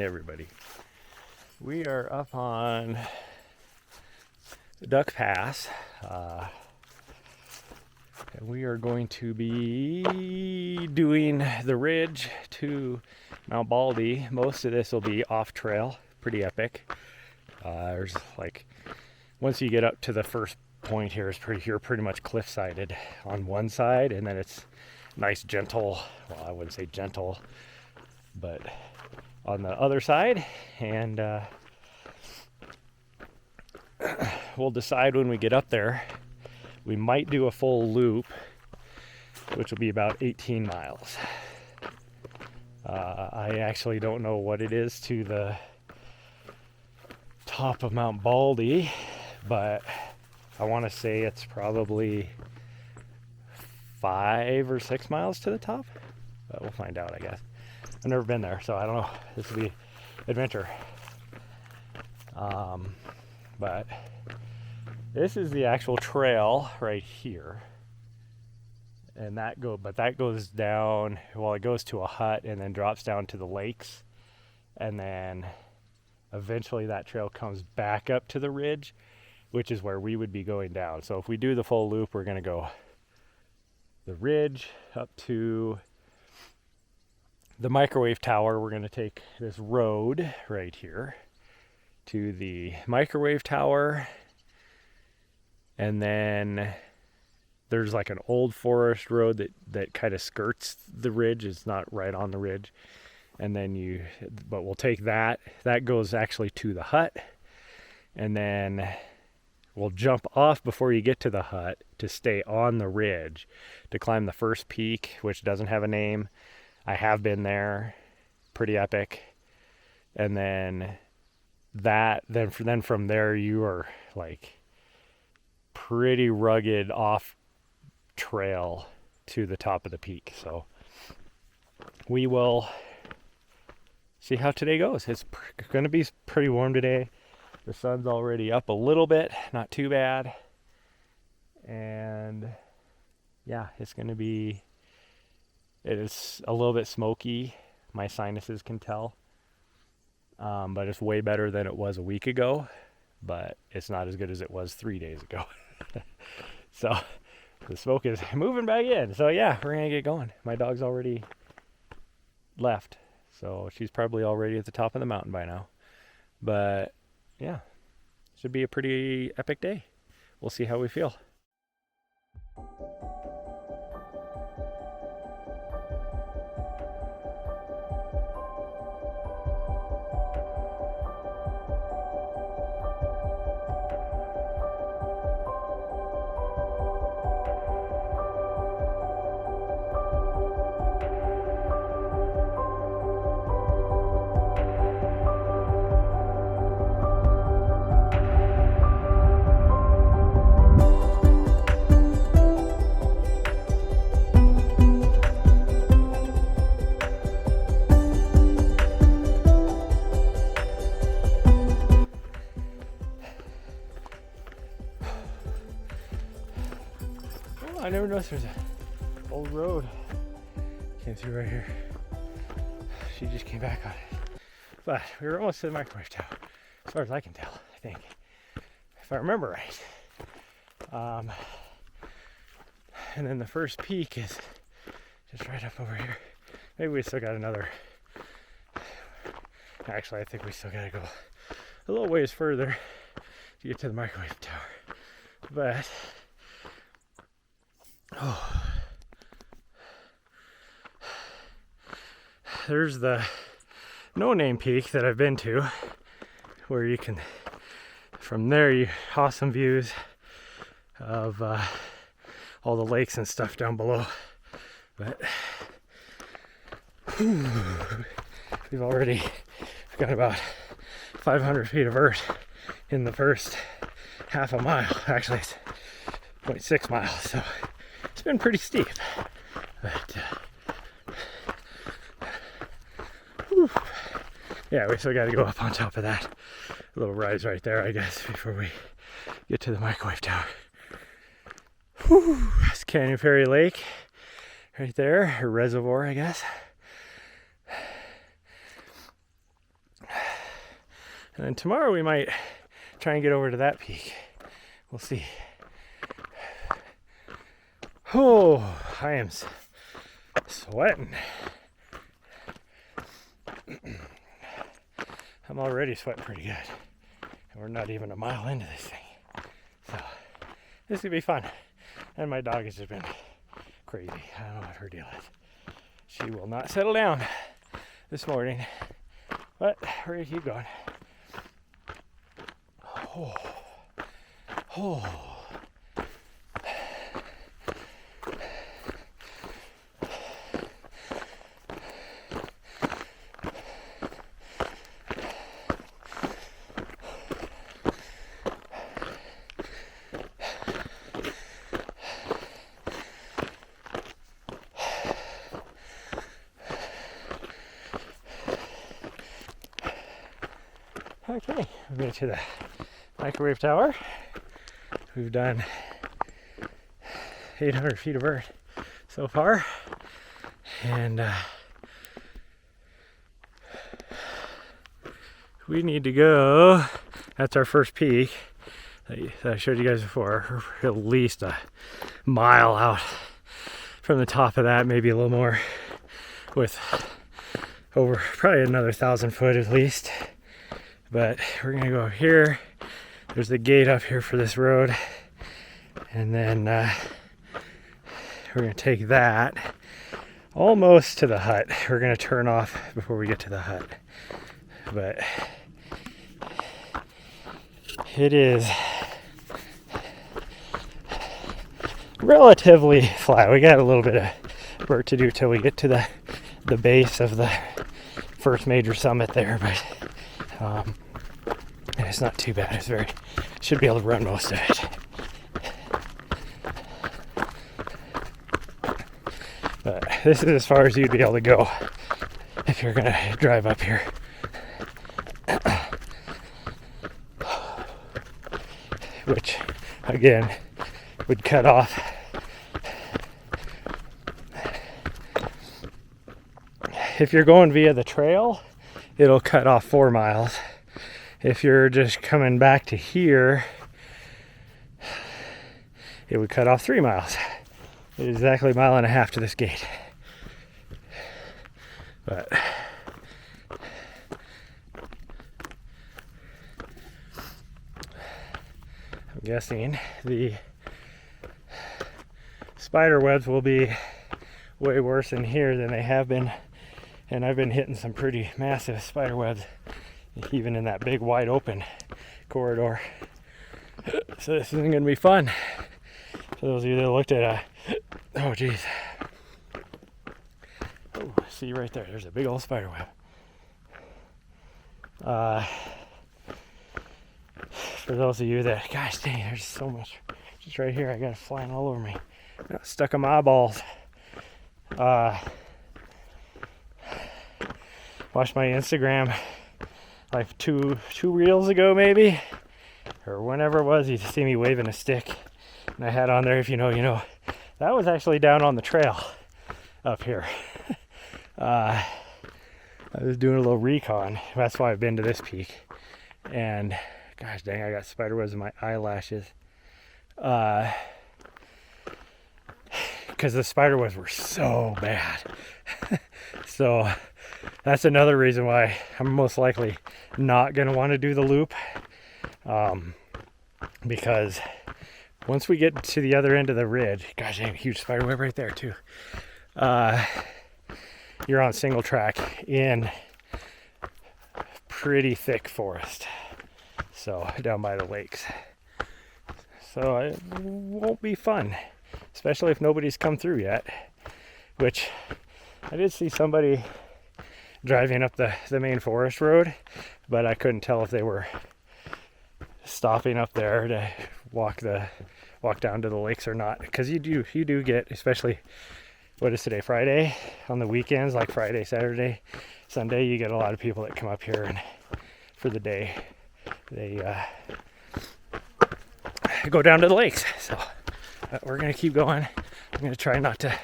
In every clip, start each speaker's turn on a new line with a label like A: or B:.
A: everybody. We are up on Duck Pass, and we are going to be doing the ridge to Mt Baldy. Most of this will be off trail, pretty epic. There's like, once you get up to the first point here, you're pretty much cliff-sided on one side, and then it's nice gentle, well, I wouldn't say gentle, but on the other side. And we'll decide when we get up there. We might do a full loop, which will be about 18 miles. I actually don't know what it is to the top of Mt Baldy, but I want to say it's probably 5 or 6 miles to the top, but we'll find out, I guess. I've never been there, so I don't know. This will be adventure. But this is the actual trail right here, and that goes down. Well, it goes to a hut and then drops down to the lakes, and then eventually that trail comes back up to the ridge, which is where we would be going down. So if we do the full loop, we're going to go the ridge up to the microwave tower. We're going to take this road right here to the microwave tower, and then there's like an old forest road that kind of skirts the ridge. It's not right on the ridge. And then but we'll take that goes actually to the hut, and then we'll jump off before you get to the hut to stay on the ridge to climb the first peak, which doesn't have a name. I have been there, pretty epic. And then from there you are like pretty rugged off trail to the top of the peak. So we will see how today goes. It's going to be pretty warm today. The sun's already up a little bit, not too bad. And yeah, it is a little bit smoky. My sinuses can tell. But it's way better than it was a week ago, but it's not as good as it was 3 days ago. So the smoke is moving back in. So yeah, we're going to get going. My dog's already left, so she's probably already at the top of the mountain by now. But yeah, should be a pretty epic day. We'll see how we feel. I never noticed there's an old road came through right here. She just came back on it. But we were almost to the microwave tower, as far as I can tell, I think. If I remember right. And then the first peak is just right up over here. Maybe we still got another. Actually, I think we still gotta go a little ways further to get to the microwave tower. But there's the no-name peak that I've been to, where you can, from there, you awesome views of all the lakes and stuff down below. But we've got about 500 feet of earth in the first half a mile. Actually, it's 0.6 miles, so it's been pretty steep. But yeah, we still got to go up on top of that little rise right there, I guess, before we get to the microwave tower. That's Canyon Ferry Lake right there, a reservoir, I guess. And then tomorrow we might try and get over to that peak. We'll see. Oh, I am sweating. I'm already sweating pretty good. And we're not even a mile into this thing. So this could be fun. And my dog has just been crazy. I don't know what her deal is. She will not settle down this morning. But we're gonna keep going. Oh. Oh. Okay, we made it to the microwave tower. We've done 800 feet of vert so far, and we need to go. That's our first peak that I showed you guys before. We're at least a mile out from the top of that, maybe a little more, with over probably another 1,000 foot at least. But we're gonna go here. There's the gate up here for this road, and then we're gonna take that almost to the hut. We're gonna turn off before we get to the hut, but it is relatively flat. We got a little bit of work to do till we get to the base of the first major summit there, but it's not too bad. It's should be able to run most of it. But this is as far as you'd be able to go if you're gonna drive up here. Which, again, would cut off if you're going via the trail, it'll cut off 4 miles. If you're just coming back to here, it would cut off 3 miles. It's exactly a mile and a half to this gate. But I'm guessing the spider webs will be way worse in here than they have been. And I've been hitting some pretty massive spider webs, even in that big wide open corridor. So this isn't gonna be fun. For those of you that looked at oh geez. Oh, see right there, there's a big old spider web. For those of you that, gosh dang, there's so much just right here. I got it flying all over me. Stuck in my eyeballs. Watched my Instagram like two reels ago maybe, or whenever it was. You see me waving a stick, and I had on there, if you know, you know. That was actually down on the trail up here. I was doing a little recon. That's why I've been to this peak. And gosh dang, I got spider webs in my eyelashes. Because the spider webs were so bad. So that's another reason why I'm most likely not going to want to do the loop. Because once we get to the other end of the ridge, gosh dang, huge spider web right there too. You're on single track in pretty thick forest. So down by the lakes. So it won't be fun, especially if nobody's come through yet, which I did see somebody driving up the main forest road, but I couldn't tell if they were stopping up there to walk down to the lakes or not, because you do get, especially, what is today, Friday, on the weekends, like Friday, Saturday, Sunday, you get a lot of people that come up here and for the day they go down to the lakes. So we're gonna keep going. I'm gonna try not to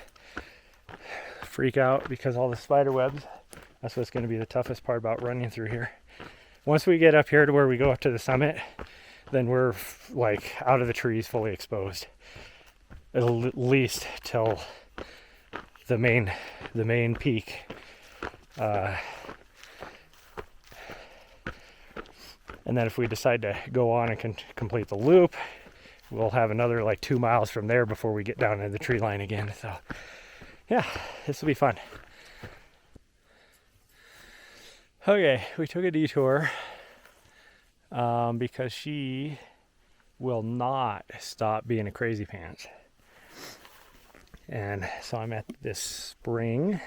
A: freak out because all the spider webs. That's what's gonna be the toughest part about running through here. once we get up here to where we go up to the summit, then we're like out of the trees, fully exposed. At least till the main peak. And then if we decide to go on and complete the loop, we'll have another like 2 miles from there before we get down to the tree line again. So yeah, this will be fun. Okay, we took a detour because she will not stop being a crazy pants. And so I'm at this spring.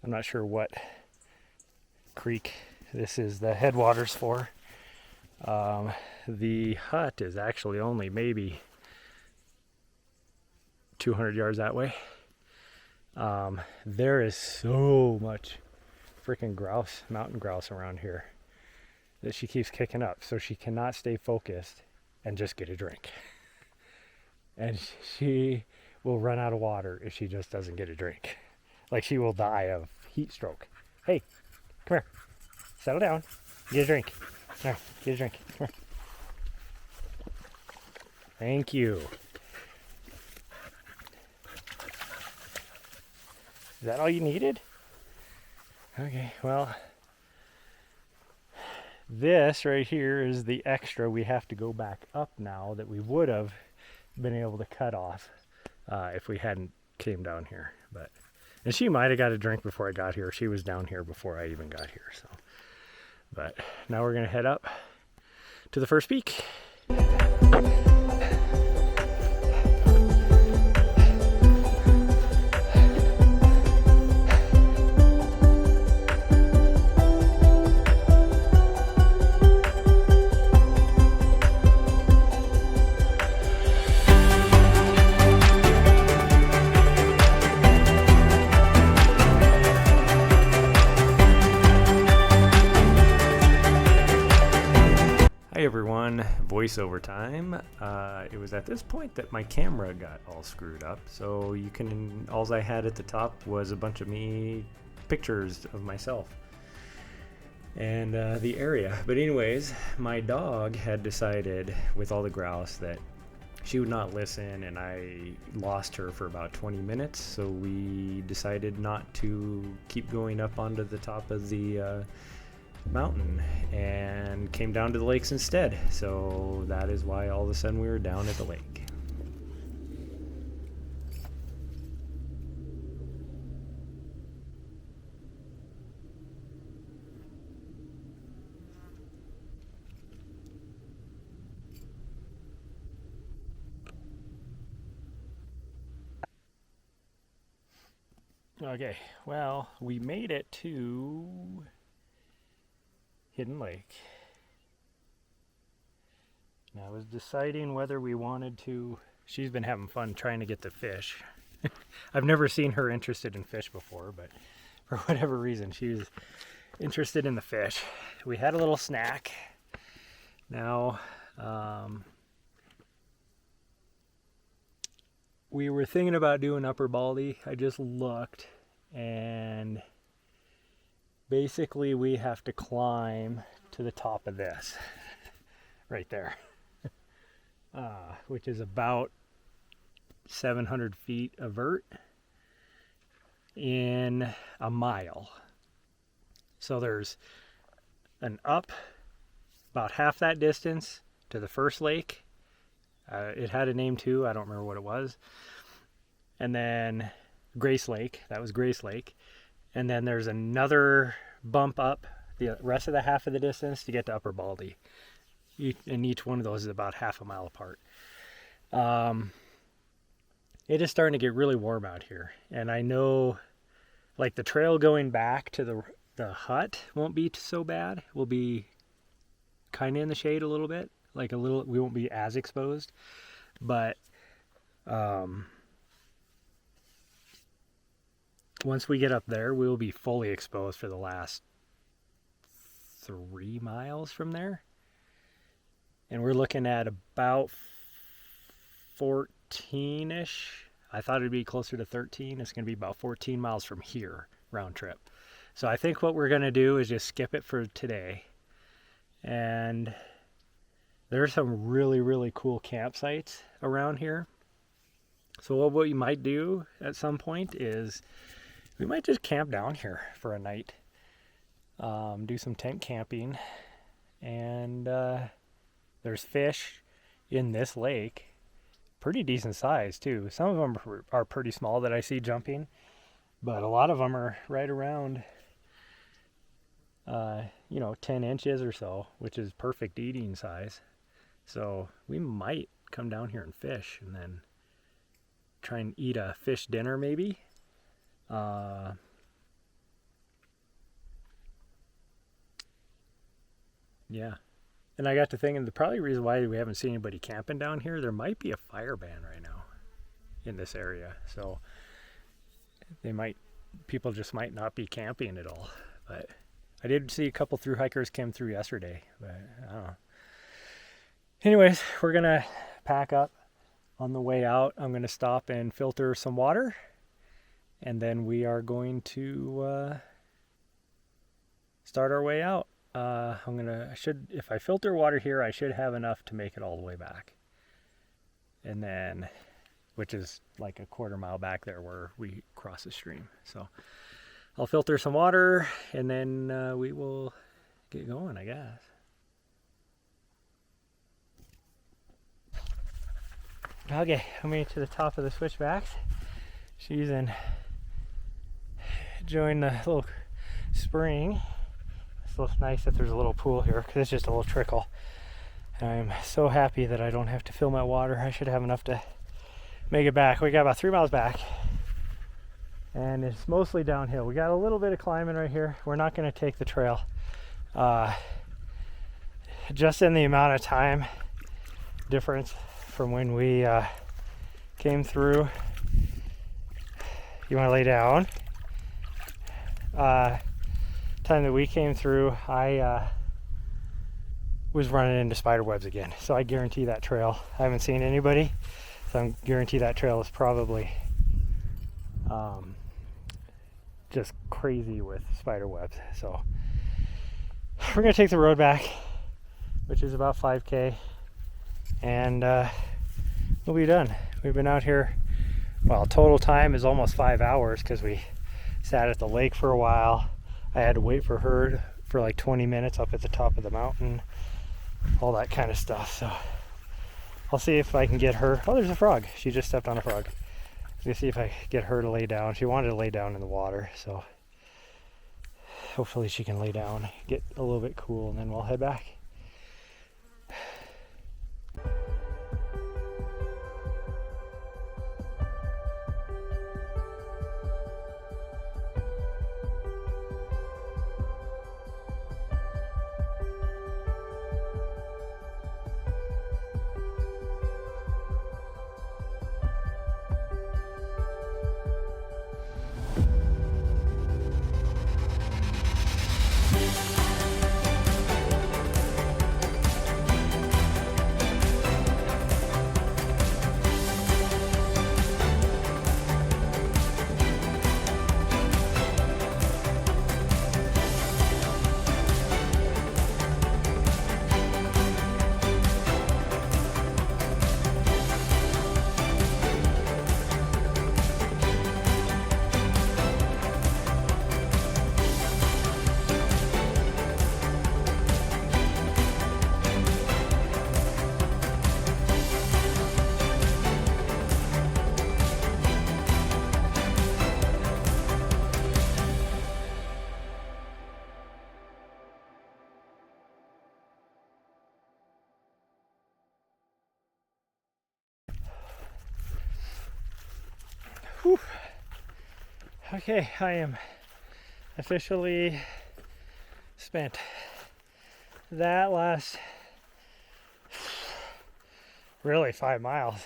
A: I'm not sure what creek this is the headwaters for. The hut is actually only maybe 200 yards that way. There is so much freaking grouse, mountain grouse around here that she keeps kicking up, so she cannot stay focused and just get a drink. And she will run out of water if she just doesn't get a drink. Like, she will die of heat stroke. Hey, come here. Settle down. Get a drink. There, get a drink. Come here. Thank you. Is that all you needed? Okay, well, this right here is the extra. We have to go back up now that we would have been able to cut off if we hadn't came down here. And she might have got a drink before I got here. She was down here before I even got here. So, but now we're gonna head up to the first peak. Everyone, voiceover time. It was at this point that my camera got all screwed up, so you can, all I had at the top was a bunch of pictures of myself and the area. But anyways, my dog had decided with all the grouse that she would not listen, and I lost her for about 20 minutes, so we decided not to keep going up onto the top of the mountain and came down to the lakes instead. So that is why all of a sudden we were down at the lake. Okay, well, we made it to Hidden Lake. And I was deciding whether we wanted to. She's been having fun trying to get the fish. I've never seen her interested in fish before, but for whatever reason she was interested in the fish. We had a little snack. Now we were thinking about doing Upper Baldy. I just looked, and basically we have to climb to the top of this right there, which is about 700 feet of vert in a mile. So there's an up about half that distance to the first lake. It had a name too, I don't remember what it was. And then Grace Lake, that was Grace Lake. And then there's another bump up the rest of the half of the distance to get to Upper Baldy. And each one of those is about half a mile apart. It is starting to get really warm out here. And I know, like, the trail going back to the hut won't be so bad. We'll be kind of in the shade a little bit. Like a little, we won't be as exposed. But once we get up there, we'll be fully exposed for the last 3 miles from there. And we're looking at about 14-ish. I thought it'd be closer to 13. It's going to be about 14 miles from here, round trip. So I think what we're going to do is just skip it for today. And there's some really, really cool campsites around here. So what we might do at some point is we might just camp down here for a night, do some tent camping, and there's fish in this lake, pretty decent size too. Some of them are pretty small that I see jumping, but a lot of them are right around 10 inches or so, which is perfect eating size. So we might come down here and fish and then try and eat a fish dinner maybe. Yeah. And I got to thinking the probably reason why we haven't seen anybody camping down here, there might be a fire ban right now in this area. So people just might not be camping at all. But I did see a couple through hikers came through yesterday, but I don't know. Anyways, we're gonna pack up. On the way out, I'm gonna stop and filter some water, and then we are going to start our way out. If I filter water here, I should have enough to make it all the way back. And then, which is like a quarter mile back there where we cross the stream. So I'll filter some water and then we will get going, I guess. Okay, I made it to the top of the switchbacks. She's enjoying the little spring. It looks nice that there's a little pool here because it's just a little trickle. I'm so happy that I don't have to fill my water. I should have enough to make it back. We got about 3 miles back, and it's mostly downhill. We got a little bit of climbing right here. We're not going to take the trail. Just in the amount of time difference from when we came through. You want to lay down? Time that we came through, I was running into spider webs again. So I guarantee that trail, I haven't seen anybody, so I guarantee that trail is probably just crazy with spider webs. So we're gonna take the road back, which is about 5K, and we'll be done. We've been out here, well, total time is almost 5 hours because we sat at the lake for a while. I had to wait for her for like 20 minutes up at the top of the mountain, all that kind of stuff. So I'll see if I can get her. Oh, there's a frog. She just stepped on a frog. I'm gonna see if I can get her to lay down. She wanted to lay down in the water, so hopefully she can lay down, get a little bit cool, and then we'll head back. Whew. Okay, I am officially spent. That last really 5 miles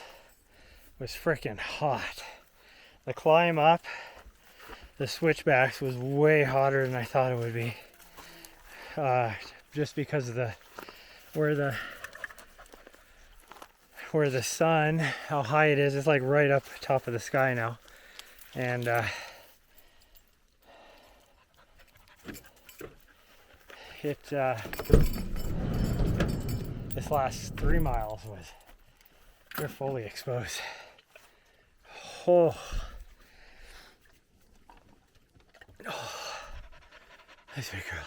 A: was freaking hot. The climb up the switchbacks was way hotter than I thought it would be, just because of where the sun, how high it is. It's like right up top of the sky now, and this last 3 miles they're fully exposed. Oh. Oh. Nice big girl.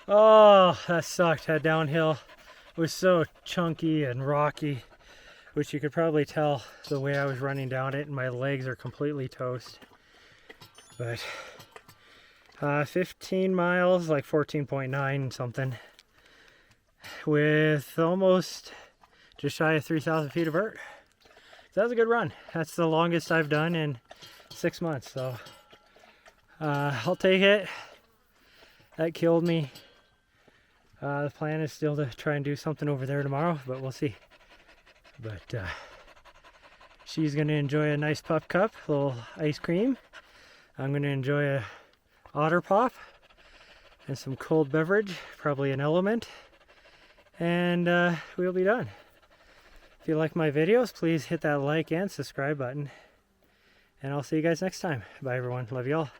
A: Oh, that sucked. That downhill was so chunky and rocky, which you could probably tell the way I was running down it, and my legs are completely toast. But 15 miles, like 14.9 something, with almost just shy of 3,000 feet of vert. So that was a good run. That's the longest I've done in 6 months, so I'll take it. That killed me. The plan is still to try and do something over there tomorrow, but we'll see. But she's going to enjoy a nice pup cup, a little ice cream. I'm going to enjoy a otter pop and some cold beverage, probably an Element, and we'll be done. If you like my videos, please hit that like and subscribe button, and I'll see you guys next time. Bye everyone. Love you all.